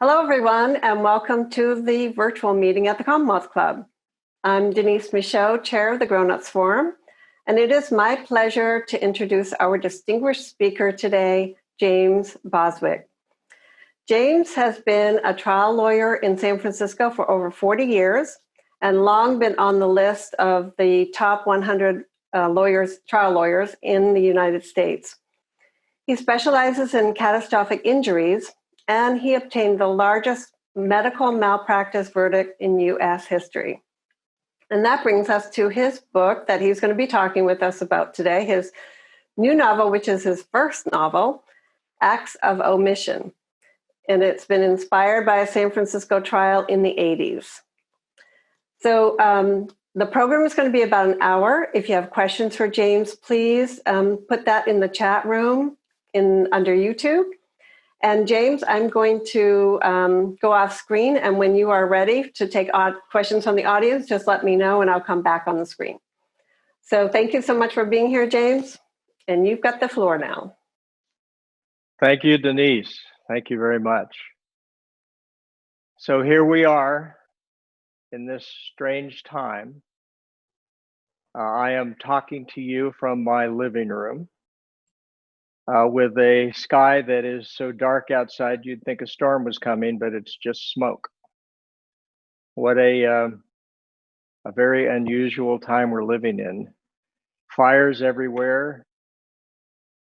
Hello, everyone, and welcome to the virtual meeting at the Commonwealth Club. I'm Denise Michaud, Chair of the Grown-Ups Forum, and it is my pleasure to introduce our distinguished speaker today, James Bostwick. James has been a trial lawyer in San Francisco for over 40 years and long been on the list of the top 100 trial lawyers in the United States. He specializes in catastrophic injuries, and he obtained the largest medical malpractice verdict in U.S. history. And that brings us to his book that he's going to be talking with us about today, his new novel, which is his first novel, Acts of Omission. And it's been inspired by a San Francisco trial in the 80s. So the program is going to be about an hour. If you have questions for James, please put that in the chat room under YouTube. And James, I'm going to go off screen, and when you are ready to take questions from the audience, just let me know and I'll come back on the screen. So thank you so much for being here, James, and you've got the floor now. Thank you, Denise. Thank you very much. So here we are in this strange time. I am talking to you from my living room. With a sky that is so dark outside, you'd think a storm was coming, but it's just smoke. What a very unusual time we're living in. Fires everywhere,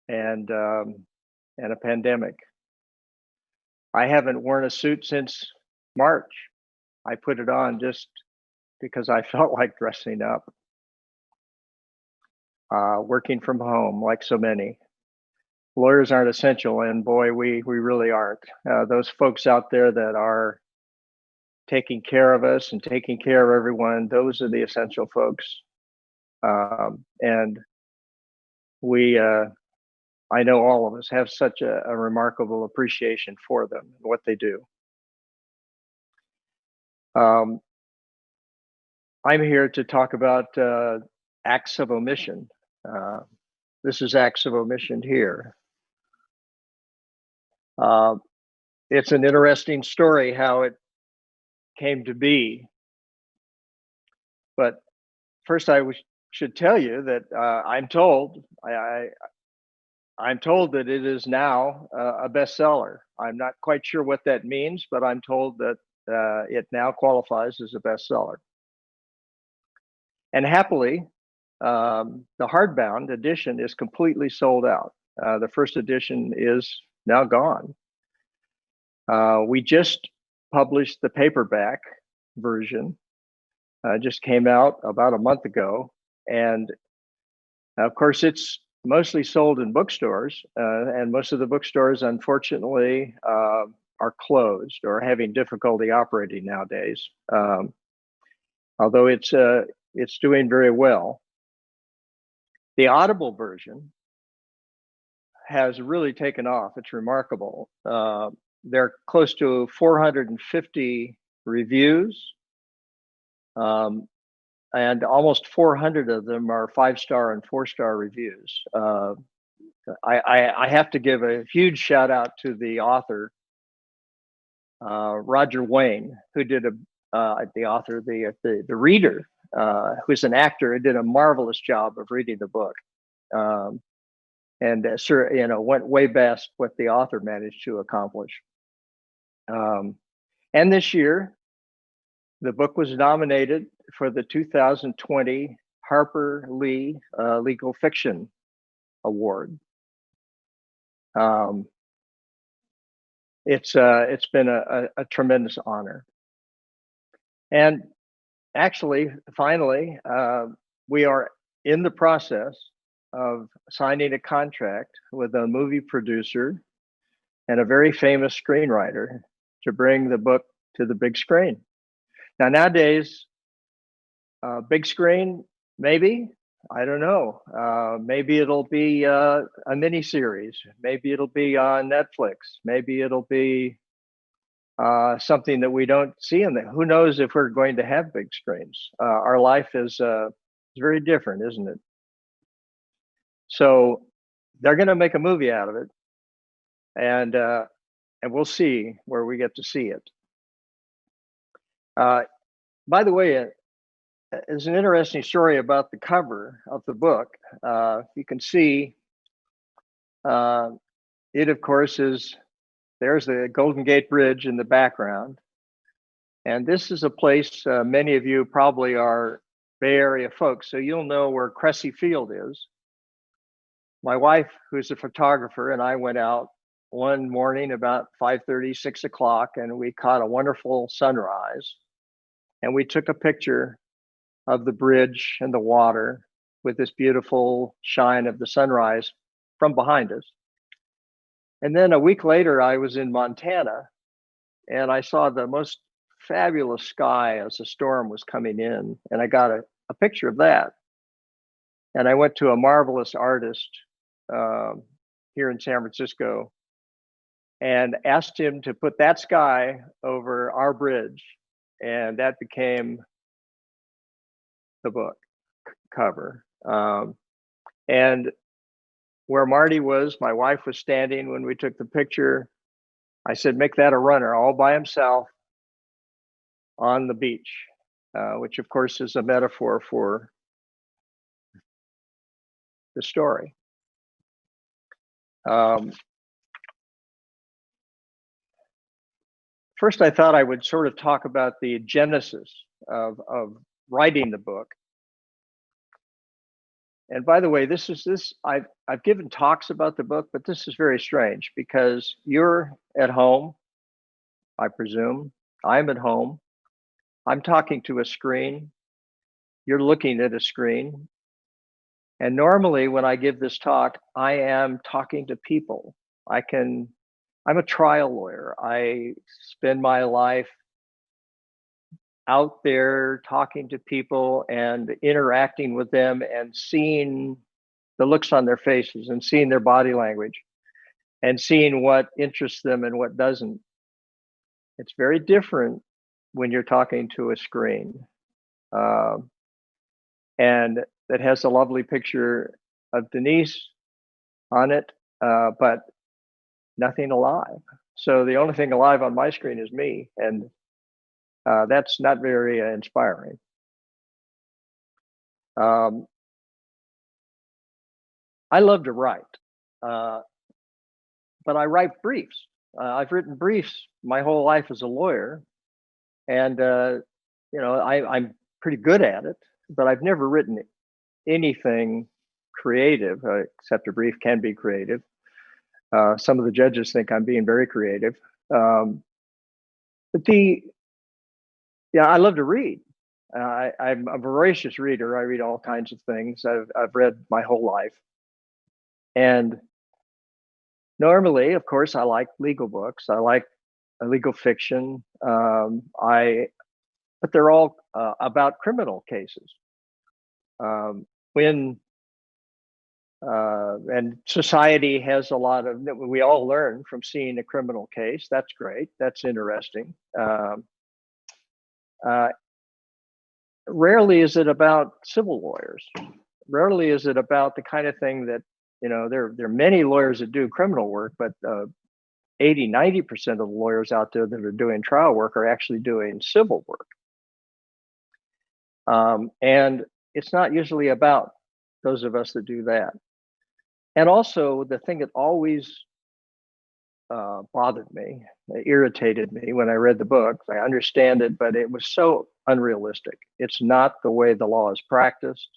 and a pandemic. I haven't worn a suit since March. I put it on just because I felt like dressing up. Working from home, like so many. Lawyers aren't essential, and boy, we really aren't. Those folks out there that are taking care of us and taking care of everyone, those are the essential folks. And we, I know all of us have such a remarkable appreciation for them and what they do. I'm here to talk about acts of omission. This is acts of omission here. It's an interesting story how it came to be. But first, I should tell you that I'm told that it is now a bestseller. I'm not quite sure what that means, but I'm told that it now qualifies as a bestseller. And happily, the hardbound edition is completely sold out. The first edition is now gone. We just published the paperback version, just came out about a month ago. And of course, it's mostly sold in bookstores, and most of the bookstores, unfortunately, are closed or having difficulty operating nowadays. Although it's doing very well. The Audible version has really taken off. It's remarkable. There are close to 450 reviews, and almost 400 of them are 5-star and 4-star reviews. I have to give a huge shout out to the author, Roger Wayne, who did the reader, who's an actor, and did a marvelous job of reading the book. And went way past what the author managed to accomplish. And this year, the book was nominated for the 2020 Harper Lee Legal Fiction Award. It's been a tremendous honor. And actually, finally, we are in the process of signing a contract with a movie producer and a very famous screenwriter to bring the book to the big screen. Now, nowadays, big screen, maybe, I don't know. Maybe it'll be a miniseries. Maybe it'll be on Netflix. Maybe it'll be something that we don't see in there. Who knows if we're going to have big screens? Our life is very different, isn't it? So they're going to make a movie out of it, and and we'll see where we get to see it. By the way, there's an interesting story about the cover of the book. You can see it, of course, there's the Golden Gate Bridge in the background. And this is a place many of you probably are Bay Area folks, so you'll know where Cressy Field is. My wife, who's a photographer, and I went out one morning about 5:30, 6 o'clock, and we caught a wonderful sunrise. And we took a picture of the bridge and the water with this beautiful shine of the sunrise from behind us. And then a week later, I was in Montana, and I saw the most fabulous sky as a storm was coming in, and I got a picture of that. And I went to a marvelous artist here in San Francisco and asked him to put that sky over our bridge, and that became the book cover. And where Marty was, my wife was standing when we took the picture. I said, make that a runner all by himself on the beach, which of course is a metaphor for the story. First, I thought I would sort of talk about the genesis of writing the book. And by the way, I've given talks about the book, but this is very strange because you're at home, I presume. I'm at home. I'm talking to a screen. You're looking at a screen. And normally when I give this talk, I am talking to people. I'm a trial lawyer. I spend my life out there talking to people and interacting with them and seeing the looks on their faces and seeing their body language and seeing what interests them and what doesn't. It's very different when you're talking to a screen. And it has a lovely picture of Denise on it, but nothing alive. So the only thing alive on my screen is me, and that's not very inspiring. I love to write, but I write briefs. I've written briefs my whole life as a lawyer, and I'm pretty good at it, but I've never written anything creative, except a brief can be creative. Some of the judges think I'm being very creative. But I love to read. I'm a voracious reader. I read all kinds of things. I've read my whole life. And normally, of course, I like legal books. I like legal fiction. But they're all about criminal cases. And society has a lot of, we all learn from seeing a criminal case. That's great. That's interesting. Rarely is it about civil lawyers. Rarely is it about the kind of thing that, there are many lawyers that do criminal work, but 80, 90% of the lawyers out there that are doing trial work are actually doing civil work. And it's not usually about those of us that do that. And also the thing that always bothered me, irritated me when I read the book, I understand it, but it was so unrealistic. It's not the way the law is practiced.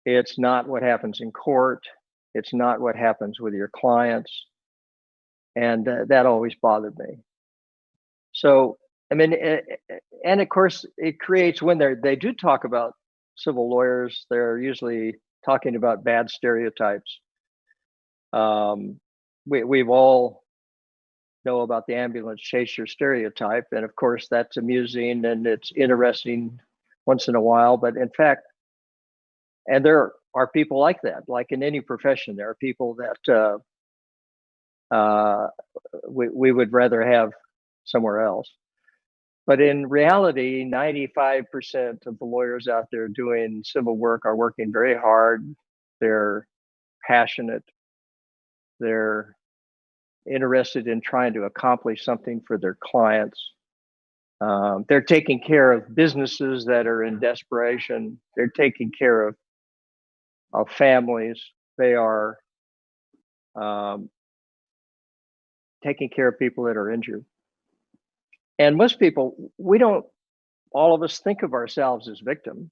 It's not what happens in court. It's not what happens with your clients. And that always bothered me. So, I mean, and of course, it creates, when they do talk about civil lawyers, they're usually talking about bad stereotypes. We've all know about the ambulance chaser stereotype, and of course that's amusing and it's interesting once in a while, but in fact, and there are people like that, like in any profession, there are people that we would rather have somewhere else. But in reality, 95% of the lawyers out there doing civil work are working very hard. They're passionate. They're interested in trying to accomplish something for their clients. They're taking care of businesses that are in desperation. They're taking care of families. They are taking care of people that are injured. And most people, we don't, all of us think of ourselves as victims.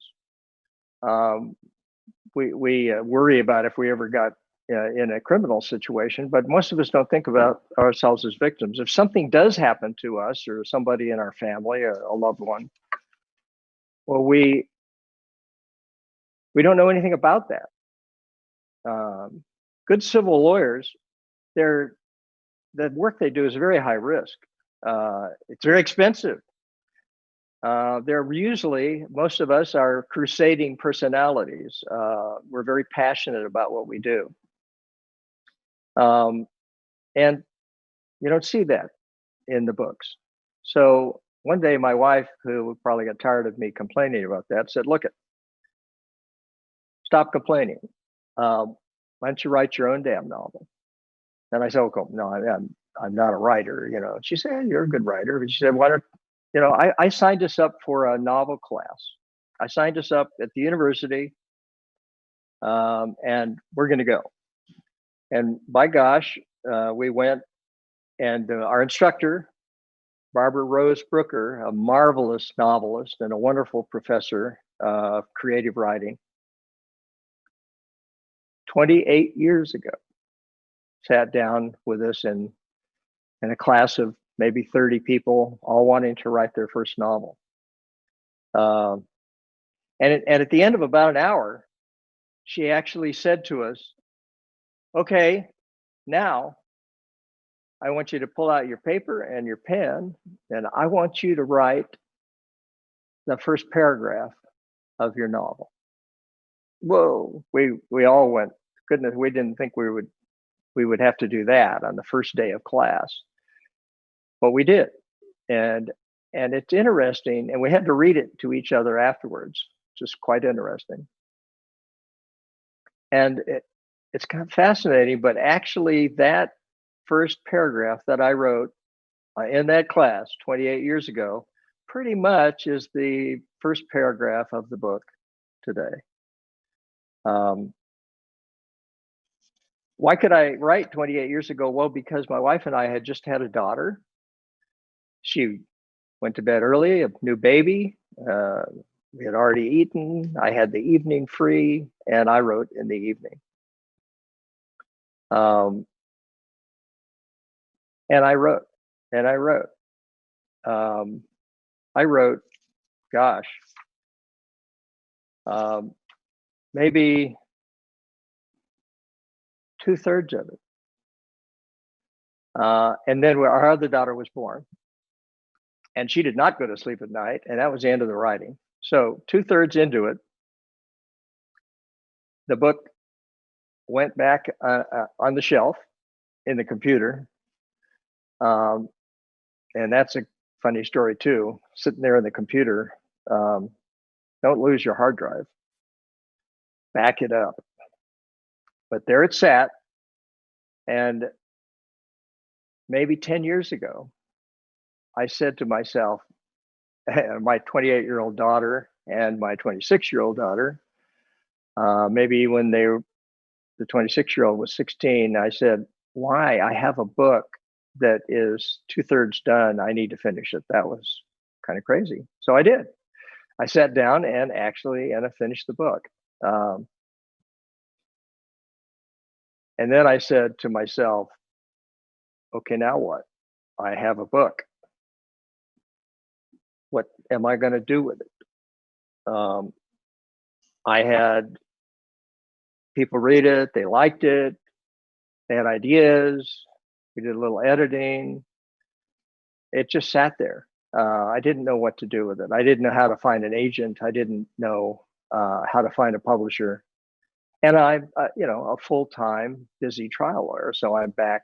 We worry about if we ever got in a criminal situation, but most of us don't think about ourselves as victims. If something does happen to us or somebody in our family, a loved one, well, we don't know anything about that. Good civil lawyers, the work they do is very high risk. It's very expensive. They're usually, most of us are crusading personalities. We're very passionate about what we do. And you don't see that in the books. So one day my wife, who probably got tired of me complaining about that, said, look, stop complaining. Why don't you write your own damn novel? And I said, oh, no, I'm not a writer, you know. She said, you're a good writer. But she said, why don't, you know, I signed us up for a novel class. I signed us up at the university, and we're going to go. And by gosh, we went, and our instructor, Barbara Rose Brooker, a marvelous novelist and a wonderful professor of creative writing, 28 years ago, sat down with us in a class of maybe 30 people, all wanting to write their first novel. And at the end of about an hour, she actually said to us, okay, now I want you to pull out your paper and your pen, and I want you to write the first paragraph of your novel. Whoa, we all went, goodness, we didn't think we would have to do that on the first day of class. But we did. And it's interesting, and we had to read it to each other afterwards, just quite interesting. And it's kind of fascinating, but actually that first paragraph that I wrote in that class 28 years ago pretty much is the first paragraph of the book today. Why could I write 28 years ago? Well, because my wife and I had just had a daughter. She went to bed early, a new baby. We had already eaten. I had the evening free, and I wrote in the evening. And I wrote, and I wrote. I wrote, gosh, maybe 2/3 of it. And then our other daughter was born, and she did not go to sleep at night, and that was the end of the writing. So 2/3 into it, the book went back on the shelf in the computer. And that's a funny story too, sitting there in the computer. Don't lose your hard drive. Back it up. But there it sat. And maybe 10 years ago, I said to myself, my 28-year-old daughter and my 26-year-old daughter, maybe when the 26-year-old was 16, I said, why? I have a book that is 2/3 done. I need to finish it. That was kind of crazy. So I did. I sat down and I finished the book. And then I said to myself, okay, now what? I have a book. What am I going to do with it? I had people read it. They liked it. They had ideas. We did a little editing. It just sat there. I didn't know what to do with it. I didn't know how to find an agent. I didn't know how to find a publisher. And I'm, a full-time busy trial lawyer. So I'm back.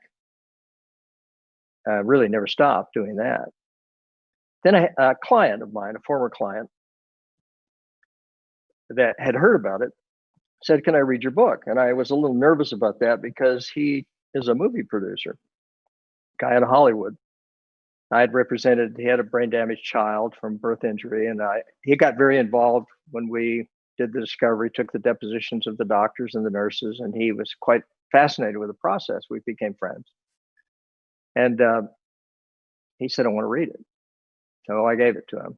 Really never stopped doing that. Then a client of mine, a former client that had heard about it, said, can I read your book? And I was a little nervous about that because he is a movie producer. guy in Hollywood. I had represented, he had a brain damaged child from birth injury, and he got very involved when we did the discovery, took the depositions of the doctors and the nurses, and he was quite fascinated with the process. We became friends. And he said, I want to read it. So I gave it to him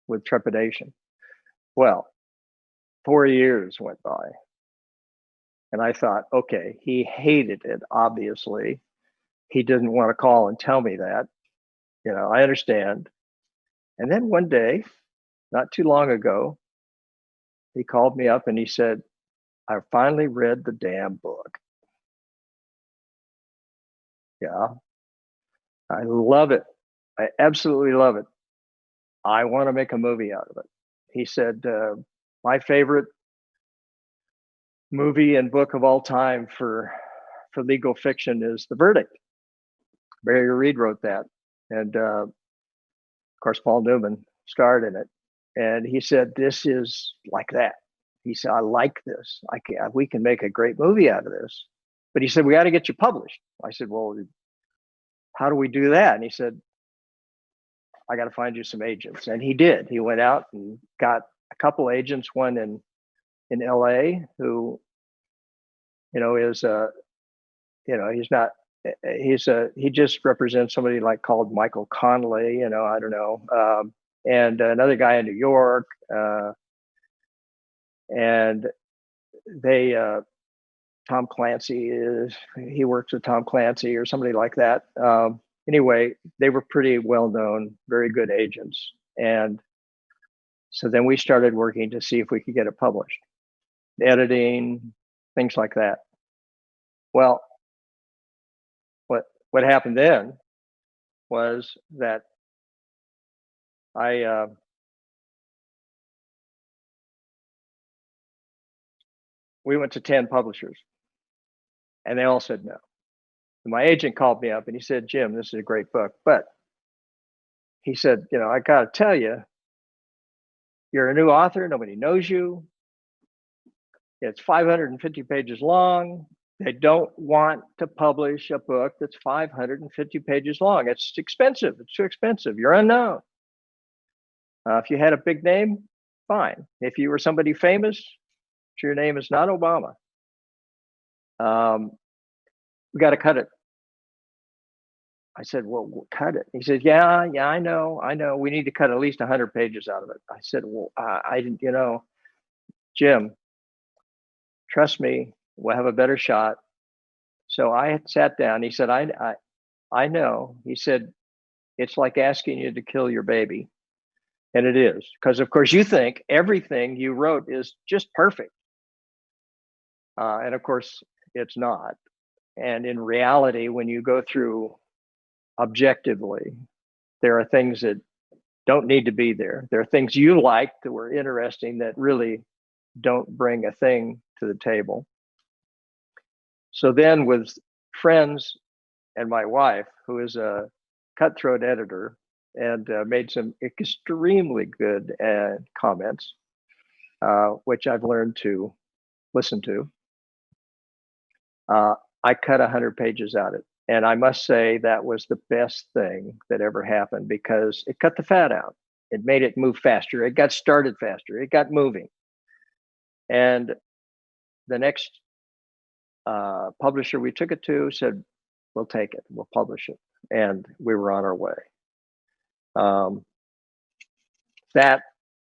with trepidation. Well, 4 years went by. And I thought, okay, he hated it, obviously. He didn't want to call and tell me that. I understand. And then one day, not too long ago, he called me up and he said, I finally read the damn book. Yeah, I love it. I absolutely love it. I want to make a movie out of it. He said, my favorite movie and book of all time for legal fiction is The Verdict. Barry Reed wrote that. And of course, Paul Newman starred in it. And he said, this is like that. He said, I like this. We can make a great movie out of this. But he said, we got to get you published. I said, well, how do we do that? And he said, I got to find you some agents. And he did. He went out and got a couple agents, one in LA who, is he's not, he just represents somebody like called Michael Connelly, I don't know. And another guy in New York. And they, Tom Clancy he works with Tom Clancy or somebody like that. Anyway, they were pretty well known, very good agents. And so then we started working to see if we could get it published, editing, things like that. Well, what happened then was that we went to 10 publishers and they all said no. And my agent called me up and he said, Jim, this is a great book, but he said, I got to tell you, you're a new author. Nobody knows you. It's 550 pages long. They don't want to publish a book that's 550 pages long. It's expensive. It's too expensive. You're unknown. If you had a big name, fine. If you were somebody famous, your name is not Obama. We got to cut it. I said, well, we'll cut it. He said, yeah, I know. We need to cut at least 100 pages out of it. I said, well, I didn't, Jim, trust me, we'll have a better shot. So I had sat down. He said, I know. He said, it's like asking you to kill your baby. And it is, because of course you think everything you wrote is just perfect. And of course it's not. And in reality, when you go through objectively, there are things that don't need to be there. There are things you liked that were interesting that really don't bring a thing to the table. So then with friends and my wife, who is a cutthroat editor and made some extremely good comments, which I've learned to listen to, I cut 100 pages out of it. And I must say that was the best thing that ever happened because it cut the fat out. It made it move faster. It got started faster. It got moving. And the next publisher we took it to said, we'll take it. We'll publish it. And we were on our way. That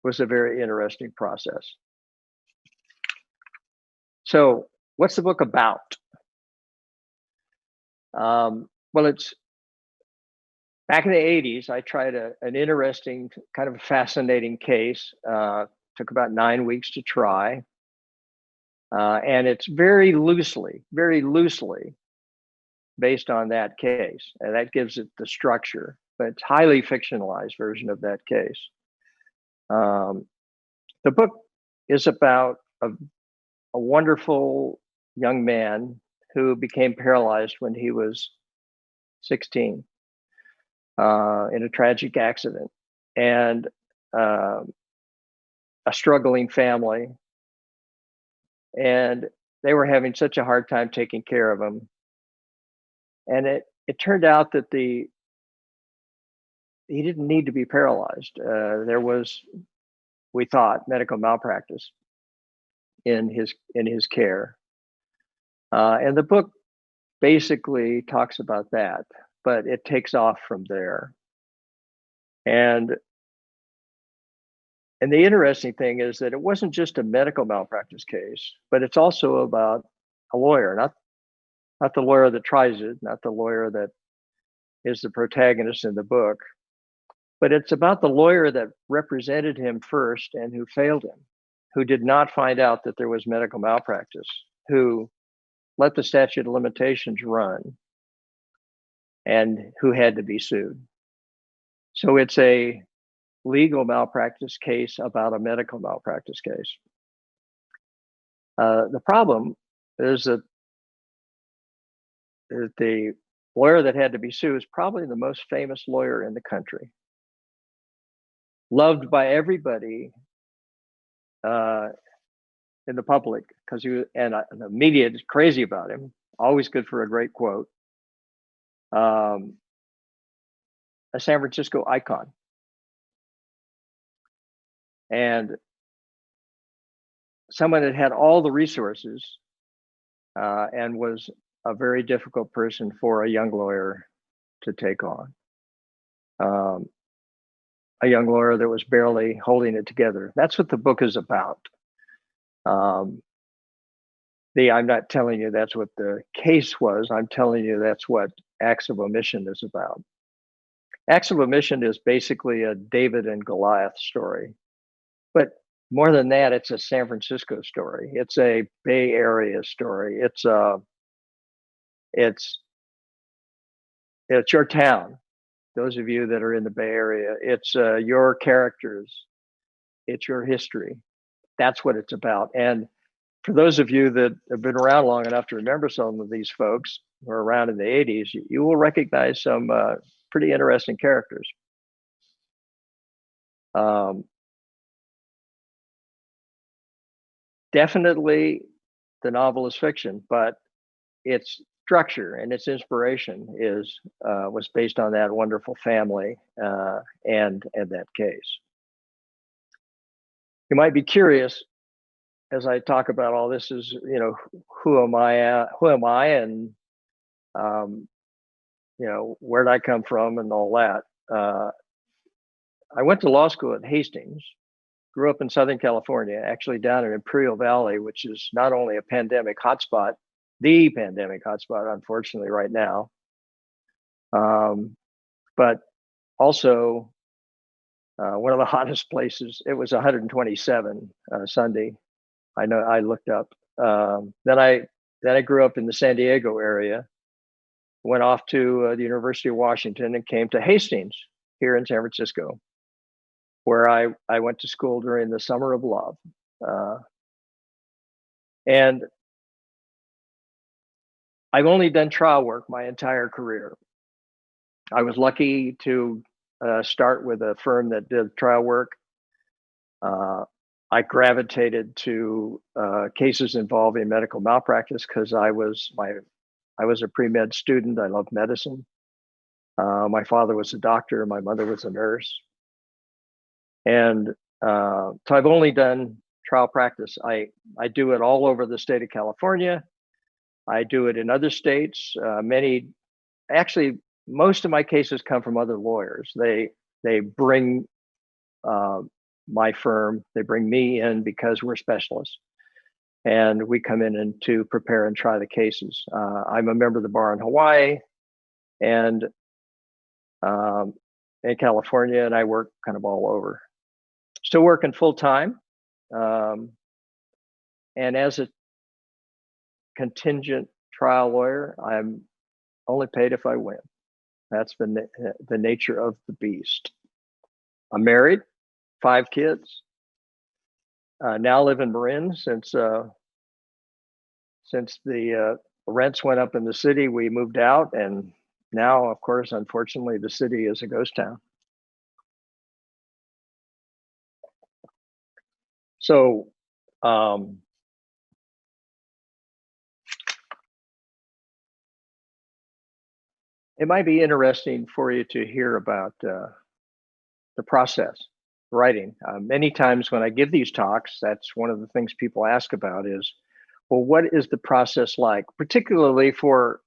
was a very interesting process. So what's the book about? Well, it's back in the 80s, I tried an interesting, kind of a fascinating case. Took about 9 weeks to try. And it's very loosely based on that case. And that gives it the structure, but it's highly fictionalized version of that case. The book is about a wonderful young man who became paralyzed when he was 16 in a tragic accident, and a struggling family. And they were having such a hard time taking care of him. And it turned out that he didn't need to be paralyzed. There was, we thought, medical malpractice in his care, and the book basically talks about that, but it takes off from there. And the interesting thing is that it wasn't just a medical malpractice case, but it's also about a lawyer, not the lawyer that tries it, not the lawyer that is the protagonist in the book, but it's about the lawyer that represented him first and who failed him, who did not find out that there was medical malpractice, who let the statute of limitations run, and who had to be sued. So it's a legal malpractice case about a medical malpractice case. The problem is that the lawyer that had to be sued is probably the most famous lawyer in the country, loved by everybody in the public, because the media is crazy about him. Always good for a great quote. A San Francisco icon. And someone that had all the resources and was a very difficult person for a young lawyer to take on. A young lawyer that was barely holding it together. That's what the book is about. I'm not telling you that's what the case was. I'm telling you that's what Acts of Omission is about. Acts of Omission is basically a David and Goliath story. But more than that, it's a San Francisco story. It's a Bay Area story. It's your town. Those of you that are in the Bay Area, it's your characters. It's your history. That's what it's about. And for those of you that have been around long enough to remember some of these folks who were around in the 80s, you will recognize some pretty interesting characters. Definitely the novel is fiction, but its structure and its inspiration was based on that wonderful family and that case. You might be curious, as I talk about all this, is, who am I, and where did I come from, and all that. I went to law school at Hastings, grew up in Southern California, actually down in Imperial Valley, which is not only a pandemic hotspot, the pandemic hotspot, unfortunately, right now, but also one of the hottest places. It was 127 Sunday. I know, I looked up. Then I grew up in the San Diego area, went off to the University of Washington, and came to Hastings here in San Francisco, where I went to school during the summer of love. And I've only done trial work my entire career. I was lucky to start with a firm that did trial work. I gravitated to cases involving medical malpractice because I was a pre-med student. I loved medicine. My father was a doctor. My mother was a nurse. And so I've only done trial practice. I do it all over the state of California. I do it in other states. Most of my cases come from other lawyers. They bring my firm, they bring me in because we're specialists, and we come in to prepare and try the cases. I'm a member of the bar in Hawaii and in California, and I work kind of all over. Still working full time, and as a contingent trial lawyer, I'm only paid if I win. That's the nature of the beast. I'm married, 5 kids. Now live in Marin since the rents went up in the city. We moved out, and now, of course, unfortunately, the city is a ghost town. So, it might be interesting for you to hear about the process writing. Many times when I give these talks, that's one of the things people ask about is, well, what is the process like, particularly for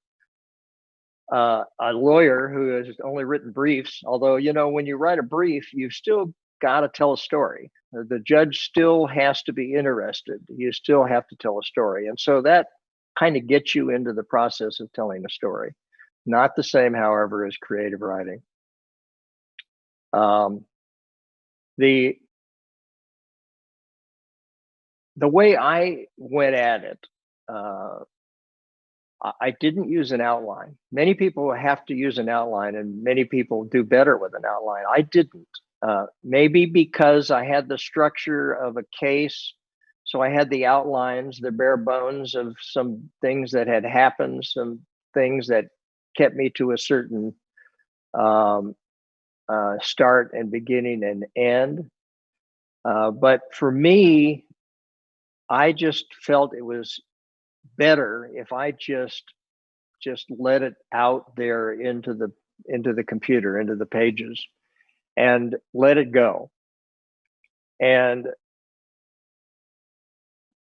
a lawyer who has only written briefs? Although, you know, when you write a brief, you've still got to tell a story. The judge still has to be interested. You still have to tell a story. And so that kind of gets you into the process of telling a story. Not the same, however, as creative writing. The way I went at it, I didn't use an outline. Many people have to use an outline, and many people do better with an outline. I didn't. Maybe because I had the structure of a case, so I had the outlines, the bare bones of some things that had happened, some things that kept me to a certain start and beginning and end. But for me, I just felt it was better if I just let it out there into the computer, into the pages, and let it go. And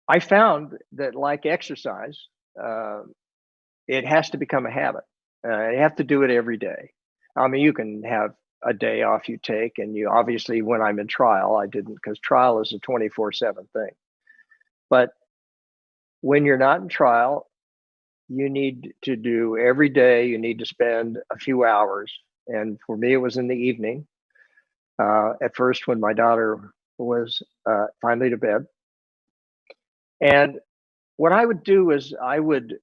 I found that, like exercise, it has to become a habit. You have to do it every day. I mean, you can have a day off you take, and you obviously, when I'm in trial, I didn't, because trial is a 24/7 thing. But when you're not in trial, you need to do every day, you need to spend a few hours. And for me, it was in the evening. At first, when my daughter was finally to bed. And what I would do is I would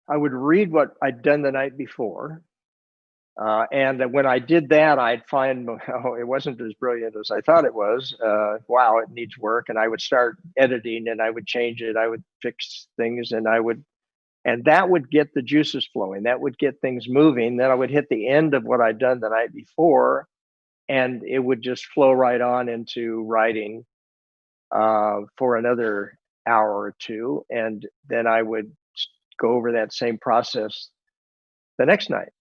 read what I'd done the night before. And when I did that, I'd find, oh, it wasn't as brilliant as I thought it was. Wow, it needs work. And I would start editing, and I would change it. I would fix things, and that would get the juices flowing. That would get things moving. Then I would hit the end of what I'd done the night before, and it would just flow right on into writing for another hour or two. And then I would go over that same process the next night.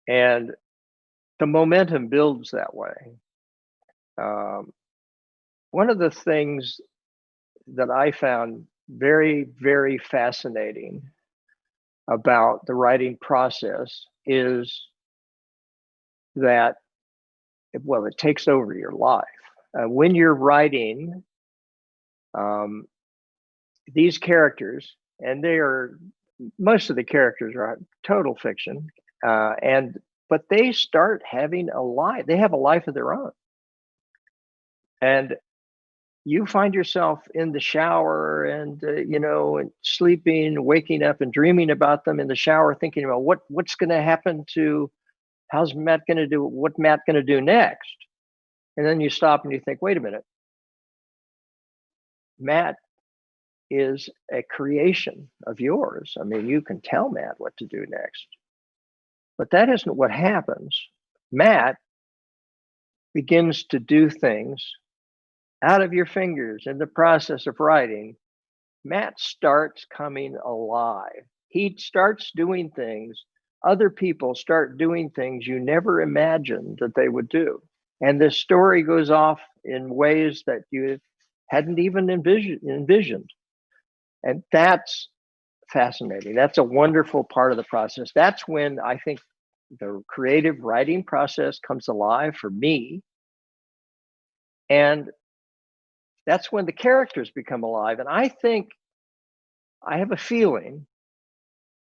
And the momentum builds that way. One of the things that I found very, very fascinating about the writing process is that, well, it takes over your life. When you're writing, these characters, and most of the characters are total fiction, but they start having a life. They have a life of their own. And you find yourself in the shower and, and sleeping, waking up and dreaming about them in the shower, thinking about what's going to happen to, how's Matt going to do, what Matt going to do next? And then you stop and you think, wait a minute, Matt is a creation of yours. I mean, you can tell Matt what to do next, but that isn't what happens. Matt begins to do things out of your fingers in the process of writing. Matt starts coming alive. He starts doing things. Other people start doing things you never imagined that they would do. And this story goes off in ways that you hadn't even envisioned. And that's fascinating. That's a wonderful part of the process. That's when I think the creative writing process comes alive for me. And that's when the characters become alive. And I think, I have a feeling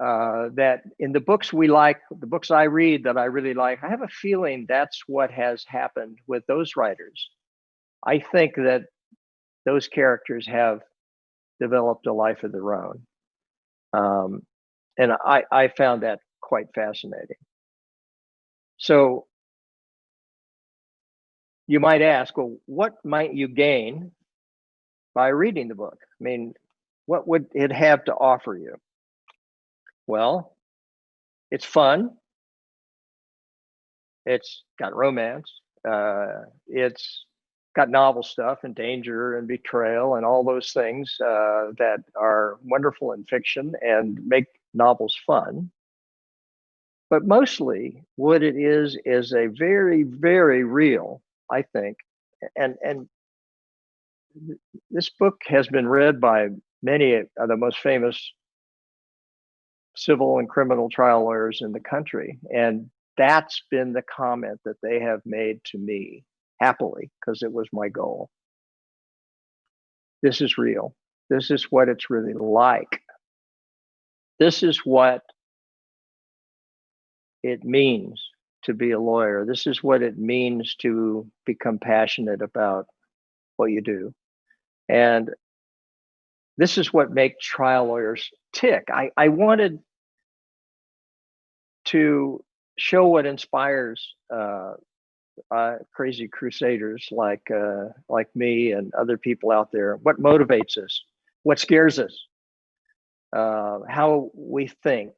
that in the books the books I read that I really like, I have a feeling that's what has happened with those writers. I think that those characters have developed a life of their own. And I found that quite fascinating. So you might ask, well, what might you gain by reading the book? I mean, what would it have to offer you? Well, it's fun. It's got romance. It's got novel stuff and danger and betrayal and all those things that are wonderful in fiction and make novels fun. But mostly what it is a very, very real, I think, and this book has been read by many of the most famous civil and criminal trial lawyers in the country. And that's been the comment that they have made to me, happily, because it was my goal. This is real. This is what it's really like. This is what it means to be a lawyer. This is what it means to become passionate about what you do. And this is what makes trial lawyers tick. I wanted to show what inspires crazy crusaders like me and other people out there. What motivates us? What scares us? How we think.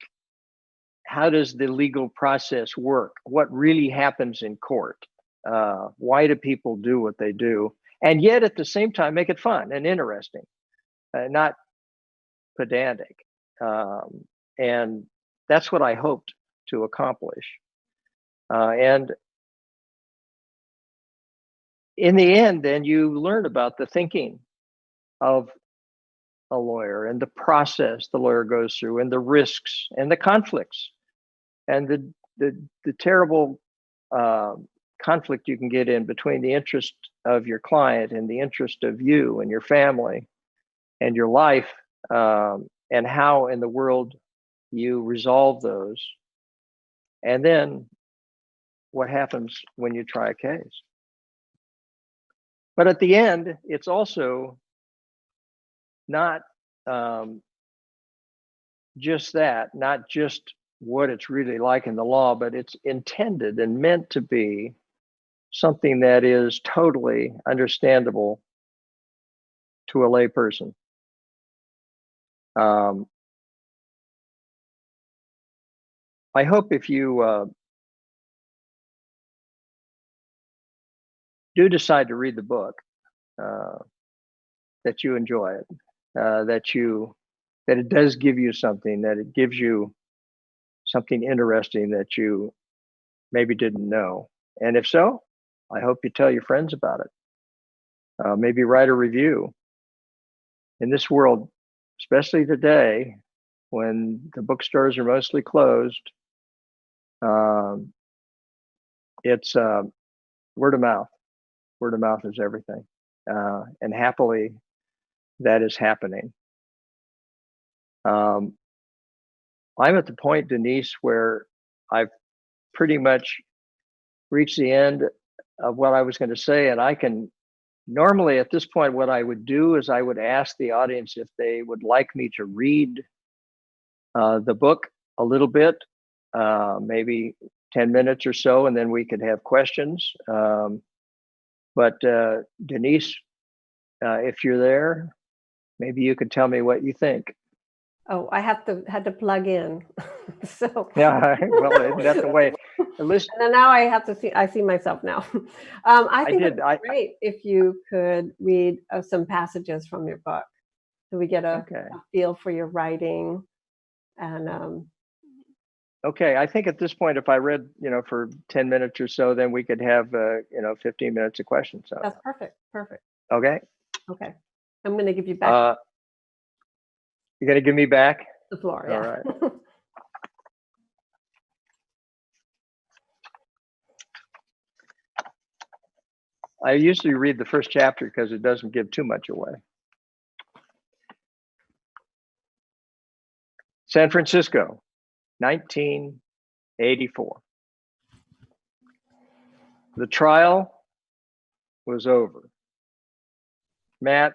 How does the legal process work? What really happens in court? Why do people do what they do? And yet, at the same time, make it fun and interesting, not pedantic. And that's what I hoped to accomplish. And in the end, then you learn about the thinking of a lawyer and the process the lawyer goes through and the risks and the conflicts and the terrible conflict you can get in between the interest of your client and the interest of you and your family and your life, and how in the world you resolve those. And then what happens when you try a case. But at the end, it's also not just that, not just what it's really like in the law, but it's intended and meant to be something that is totally understandable to a lay person. I hope if you do decide to read the book, that you enjoy it, that it does give you something, that it gives you something interesting that you maybe didn't know. And if so, I hope you tell your friends about it. Maybe write a review. In this world, especially today, when the bookstores are mostly closed, it's word of mouth. Word of mouth is everything. And happily, that is happening. I'm at the point, Denise, where I've pretty much reached the end of what I was going to say. And I can normally at this point, what I would do is I would ask the audience if they would like me to read the book a little bit, maybe 10 minutes or so, and then we could have questions. But Denise, if you're there, maybe you could tell me what you think. Oh, I had to plug in. So yeah, well, isn't that the way? At least, and then now I have to see. I see myself now. I think it'd be I great if you could read some passages from your book, so we get a feel for your writing. And okay, I think at this point, if I read, for 10 minutes or so, then we could have, 15 minutes of questions. So that's perfect. Perfect. Okay. Okay. I'm going to give you back. You're going to give me back the floor. All Yeah. right. I usually read the first chapter because it doesn't give too much away. San Francisco, 1984. The trial was over. Matt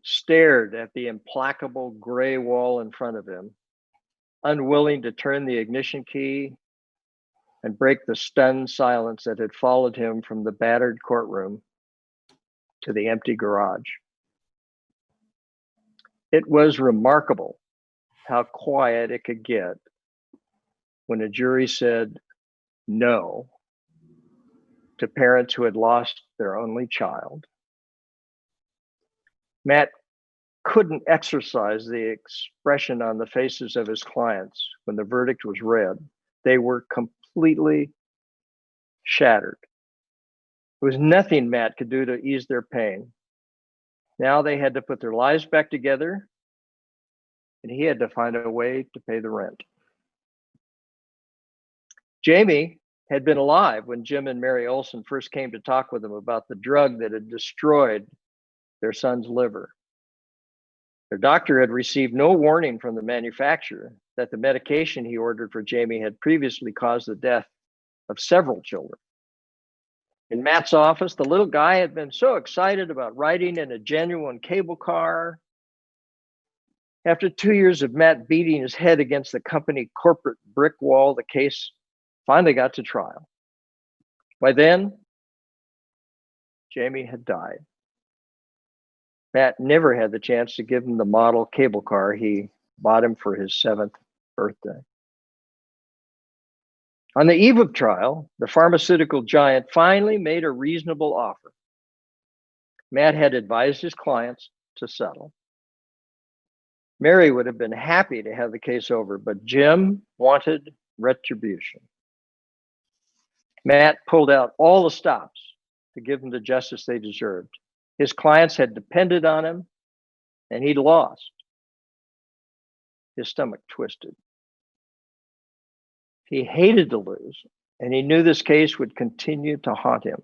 stared at the implacable gray wall in front of him, unwilling to turn the ignition key and break the stunned silence that had followed him from the battered courtroom to the empty garage. It was remarkable how quiet it could get when a jury said no to parents who had lost their only child. Matt couldn't exercise the expression on the faces of his clients when the verdict was read, They were completely shattered. There was nothing Matt could do to ease their pain. Now they had to put their lives back together, and he had to find a way to pay the rent. Jamie had been alive when Jim and Mary Olson first came to talk with him about the drug that had destroyed their son's liver. Their doctor had received no warning from the manufacturer that the medication he ordered for Jamie had previously caused the death of several children. In Matt's office, the little guy had been so excited about riding in a genuine cable car. After 2 years of Matt beating his head against the company corporate brick wall, the case finally got to trial. By then, Jamie had died. Matt never had the chance to give him the model cable car he bought him for his 7th birthday. On the eve of trial, the pharmaceutical giant finally made a reasonable offer. Matt had advised his clients to settle. Mary would have been happy to have the case over, but Jim wanted retribution. Matt pulled out all the stops to give them the justice they deserved. His clients had depended on him, and he'd lost. His stomach twisted. He hated to lose, and he knew this case would continue to haunt him.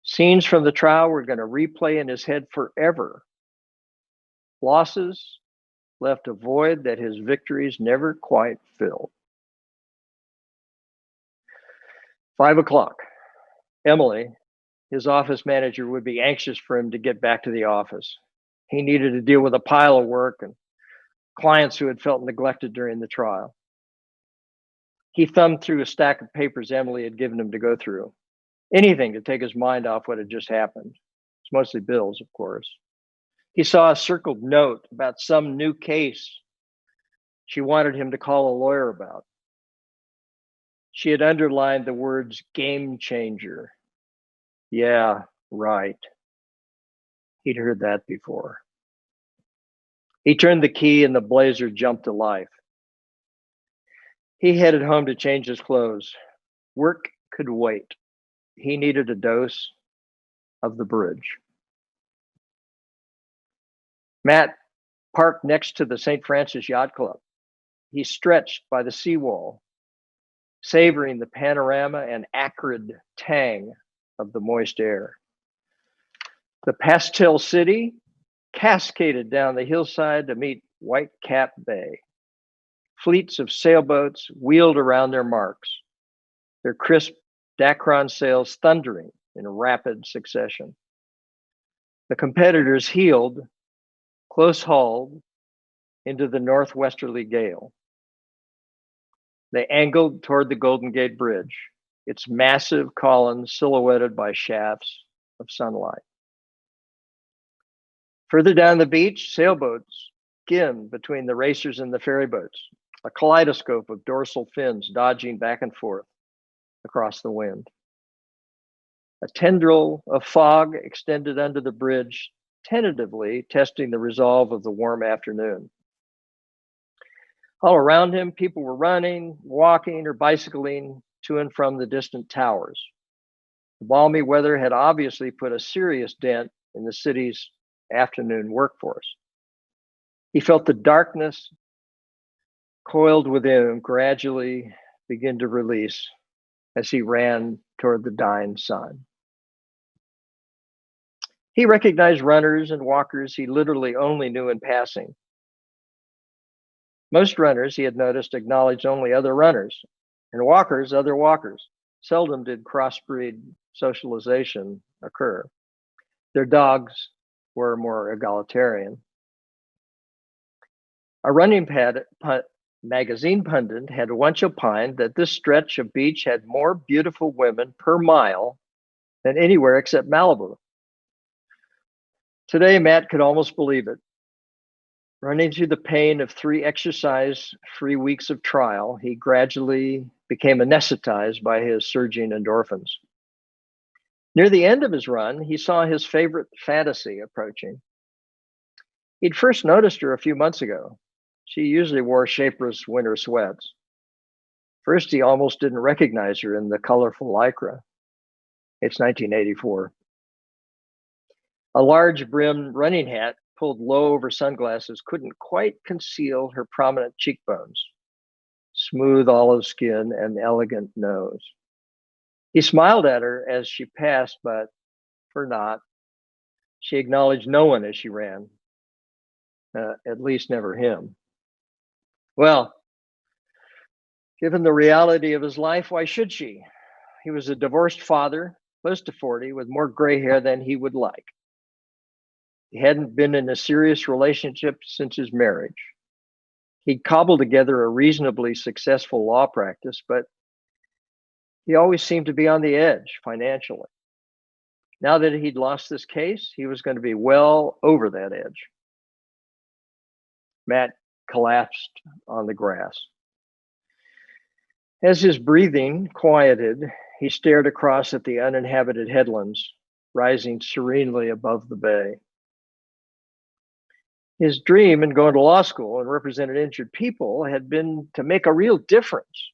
Scenes from the trial were going to replay in his head forever. Losses left a void that his victories never quite filled. 5 o'clock. Emily, his office manager, would be anxious for him to get back to the office. He needed to deal with a pile of work and clients who had felt neglected during the trial. He thumbed through a stack of papers Emily had given him to go through. Anything to take his mind off what had just happened. It's mostly bills, of course. He saw a circled note about some new case she wanted him to call a lawyer about. She had underlined the words game changer. Yeah, right. He'd heard that before. He turned the key and the blazer jumped to life. He headed home to change his clothes. Work could wait. He needed a dose of the bridge. Matt parked next to the St. Francis Yacht Club. He stretched by the seawall, savoring the panorama and acrid tang of the moist air. The pastel city cascaded down the hillside to meet Whitecap Bay. Fleets of sailboats wheeled around their marks, their crisp Dacron sails thundering in rapid succession. The competitors heeled, close-hauled, into the northwesterly gale. They angled toward the Golden Gate Bridge, its massive columns silhouetted by shafts of sunlight. Further down the beach, sailboats skimmed between the racers and the ferry boats, a kaleidoscope of dorsal fins dodging back and forth across the wind. A tendril of fog extended under the bridge, tentatively testing the resolve of the warm afternoon. All around him, people were running, walking, or bicycling to and from the distant towers. The balmy weather had obviously put a serious dent in the city's afternoon workforce. He felt the darkness coiled within him gradually begin to release as he ran toward the dying sun. He recognized runners and walkers he literally only knew in passing. Most runners, he had noticed, acknowledged only other runners, and walkers, other walkers. Seldom did crossbreed socialization occur. Their dogs were more egalitarian. A running magazine pundit had once opined that this stretch of beach had more beautiful women per mile than anywhere except Malibu. Today, Matt could almost believe it. Running through the pain of 3 exercise-free weeks of trial, he gradually became anesthetized by his surging endorphins. Near the end of his run, he saw his favorite fantasy approaching. He'd first noticed her a few months ago. She usually wore shapeless winter sweats. First, he almost didn't recognize her in the colorful lycra. It's 1984. A large brimmed running hat pulled low over sunglasses couldn't quite conceal her prominent cheekbones, smooth olive skin, and elegant nose. He smiled at her as she passed, but for naught. She acknowledged no one as she ran, at least never him. Well, given the reality of his life, why should she? He was a divorced father, close to 40, with more gray hair than he would like. He hadn't been in a serious relationship since his marriage. He'd cobbled together a reasonably successful law practice, but he always seemed to be on the edge financially. Now that he'd lost this case, he was going to be well over that edge. Matt collapsed on the grass. As his breathing quieted, he stared across at the uninhabited headlands rising serenely above the bay. His dream in going to law school and representing injured people had been to make a real difference.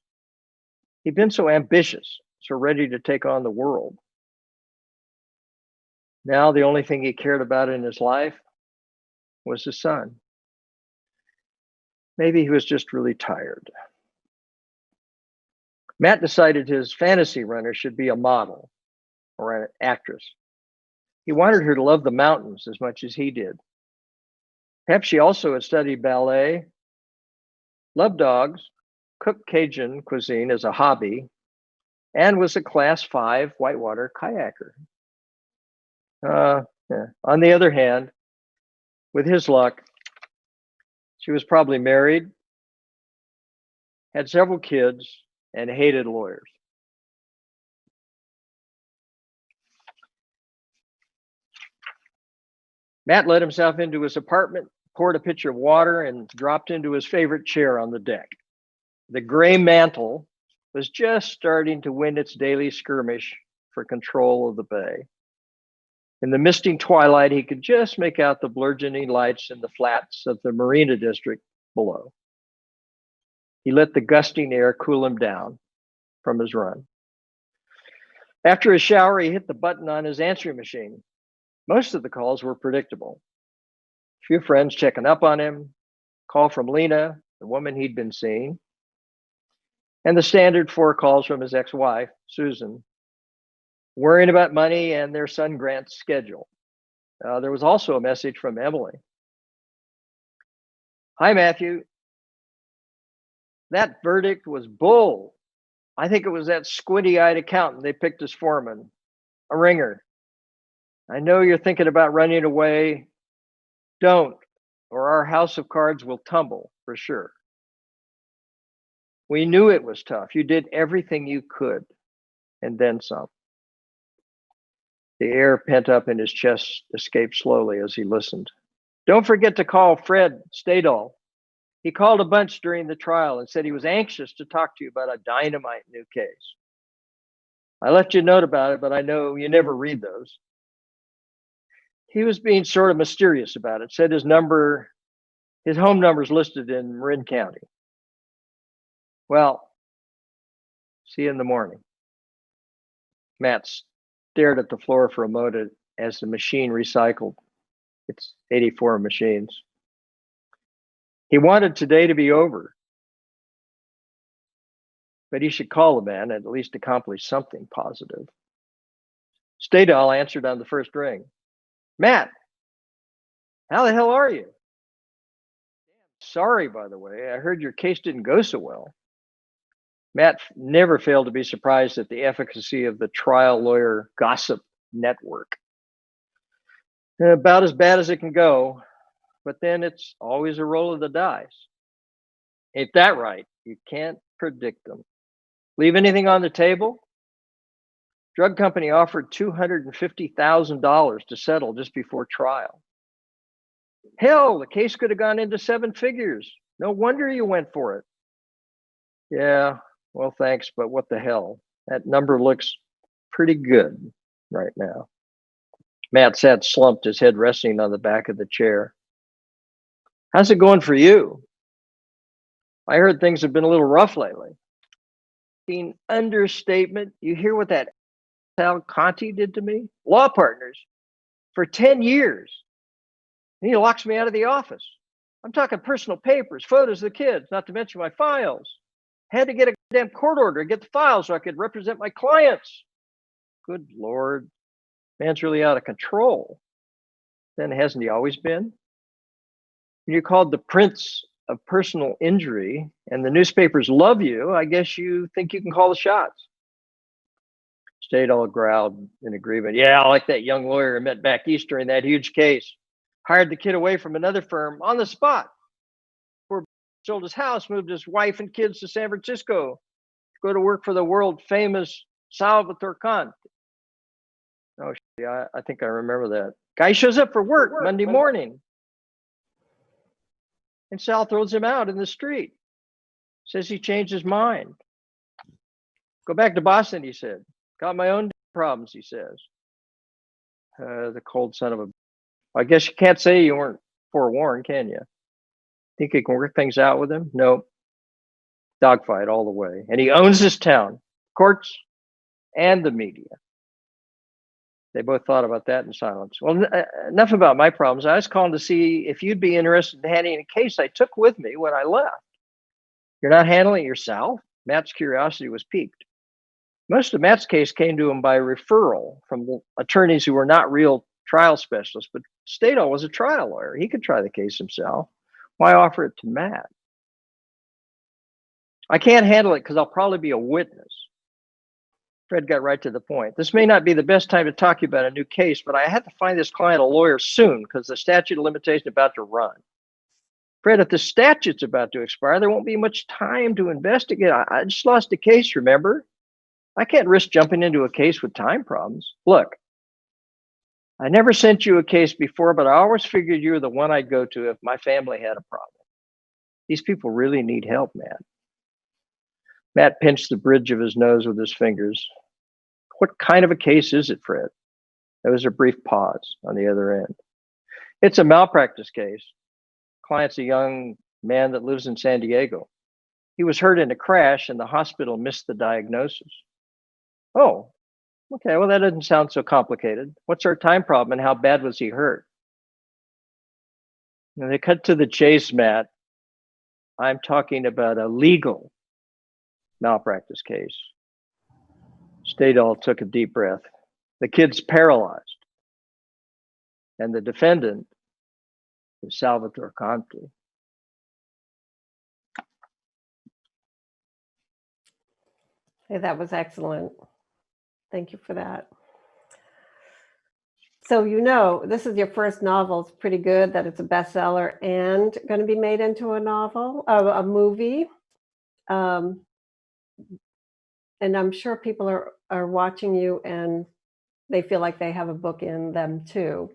He'd been so ambitious, so ready to take on the world. Now the only thing he cared about in his life was his son. Maybe he was just really tired. Matt decided his fantasy runner should be a model or an actress. He wanted her to love the mountains as much as he did. Perhaps she also had studied ballet, loved dogs, cooked Cajun cuisine as a hobby, and was a class 5 whitewater kayaker. On the other hand, with his luck, she was probably married, had several kids, and hated lawyers. Matt let himself into his apartment, poured a pitcher of water, and dropped into his favorite chair on the deck. The gray mantle was just starting to win its daily skirmish for control of the bay. In the misting twilight, he could just make out the burgeoning lights in the flats of the marina district below. He let the gusting air cool him down from his run. After his shower, he hit the button on his answering machine. Most of the calls were predictable. A few friends checking up on him, call from Lena, the woman he'd been seeing, and the standard 4 calls from his ex-wife, Susan, worrying about money and their son Grant's schedule. There was also a message from Emily. Hi, Matthew. That verdict was bull. I think it was that squinty-eyed accountant they picked as foreman, a ringer. I know you're thinking about running away. Don't, or our house of cards will tumble for sure. We knew it was tough. You did everything you could, and then some. The air pent up in his chest escaped slowly as he listened. Don't forget to call Fred Stadall. He called a bunch during the trial and said he was anxious to talk to you about a dynamite new case. I left you a note about it, but I know you never read those. He was being sort of mysterious about it, said his home number's listed in Marin County. Well, see you in the morning. Matt stared at the floor for a moment as the machine recycled its 84 machines. He wanted today to be over, but he should call the man and at least accomplish something positive. Stadall answered on the first ring. Matt, how the hell are you? Sorry, by the way, I heard your case didn't go so well. Matt never failed to be surprised at the efficacy of the trial lawyer gossip network. About as bad as it can go, but then it's always a roll of the dice. Ain't that right? You can't predict them. Leave anything on the table? Drug company offered $250,000 to settle just before trial. Hell, the case could have gone into 7 figures. No wonder you went for it. Yeah, well, thanks, but what the hell? That number looks pretty good right now. Matt sat slumped, his head resting on the back of the chair. How's it going for you? I heard things have been a little rough lately. fucking understatement. You hear what that Sal Conti did to me? Law partners for 10 years. And he locks me out of the office. I'm talking personal papers, photos of the kids, not to mention my files. Had to get a damn court order to get the files so I could represent my clients. Good Lord. Man's really out of control. Then hasn't he always been? You're called the prince of personal injury and the newspapers love you. I guess you think you can call the shots. Stadol growled in agreement. Yeah, I like that young lawyer I met back east during that huge case. Hired the kid away from another firm on the spot. Poor sold his house, moved his wife and kids to San Francisco to go to work for the world famous Salvatore Conti. Oh, yeah, I think I remember that. Guy shows up for work Monday morning. And Sal throws him out in the street. Says he changed his mind. Go back to Boston, he said. Got my own problems, he says. The cold son of a... I guess you can't say you weren't forewarned, can you? Think you can work things out with him? Nope. Dogfight all the way. And he owns this town, courts and the media. They both thought about that in silence. Well, enough about my problems. I was calling to see if you'd be interested in handling a case I took with me when I left. You're not handling it yourself? Matt's curiosity was piqued. Most of Matt's case came to him by referral from attorneys who were not real trial specialists, but Stadol was a trial lawyer. He could try the case himself. Why offer it to Matt? I can't handle it because I'll probably be a witness. Fred got right to the point. This may not be the best time to talk to you about a new case, but I had to find this client a lawyer soon because the statute of limitations is about to run. Fred, if the statute's about to expire, there won't be much time to investigate. I just lost a case, remember? I can't risk jumping into a case with time problems. Look, I never sent you a case before, but I always figured you were the one I'd go to if my family had a problem. These people really need help, man. Matt pinched the bridge of his nose with his fingers. What kind of a case is it, Fred? There was a brief pause on the other end. It's a malpractice case. Client's a young man that lives in San Diego. He was hurt in a crash and the hospital missed the diagnosis. Oh, okay. Well, that doesn't sound so complicated. What's our time problem and how bad was he hurt? And they cut to the chase, Matt. I'm talking about a legal malpractice case. Stadol took a deep breath. The kid's paralyzed. And the defendant is Salvatore Conti. Hey, that was excellent. Thank you for that. So, this is your first novel. It's pretty good that it's a bestseller and going to be made into a novel, a movie. And I'm sure people are watching you and they feel like they have a book in them too.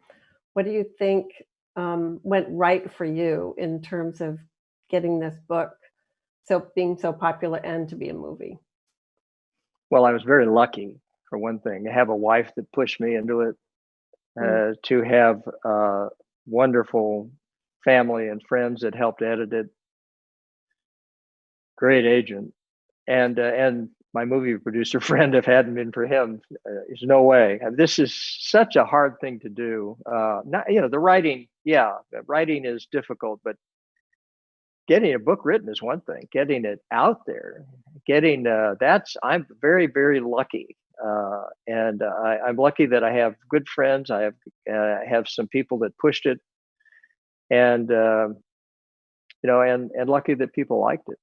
What do you think went right for you in terms of getting this book being so popular and to be a movie? Well, I was very lucky, for one thing, to have a wife that pushed me into it, to have wonderful family and friends that helped edit it, great agent, and my movie producer friend. If it hadn't been for him, there's no way. This is such a hard thing to do. Not, the writing, writing is difficult, but getting a book written is one thing. Getting it out there, I'm very, very lucky. And I'm lucky that I have good friends. I have some people that pushed it, and and lucky that people liked it.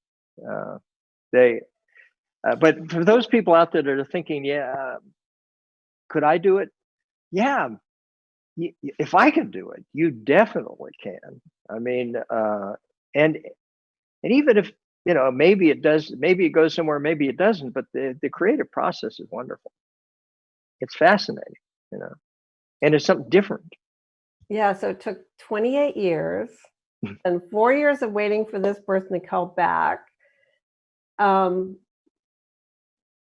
But for those people out there that are thinking, could I do it? Yeah, if I can do it, you definitely can. I mean, and even if maybe it does, maybe it goes somewhere, maybe it doesn't. But the creative process is wonderful. It's fascinating, and it's something different. Yeah. So it took 28 years and 4 years of waiting for this person to call back.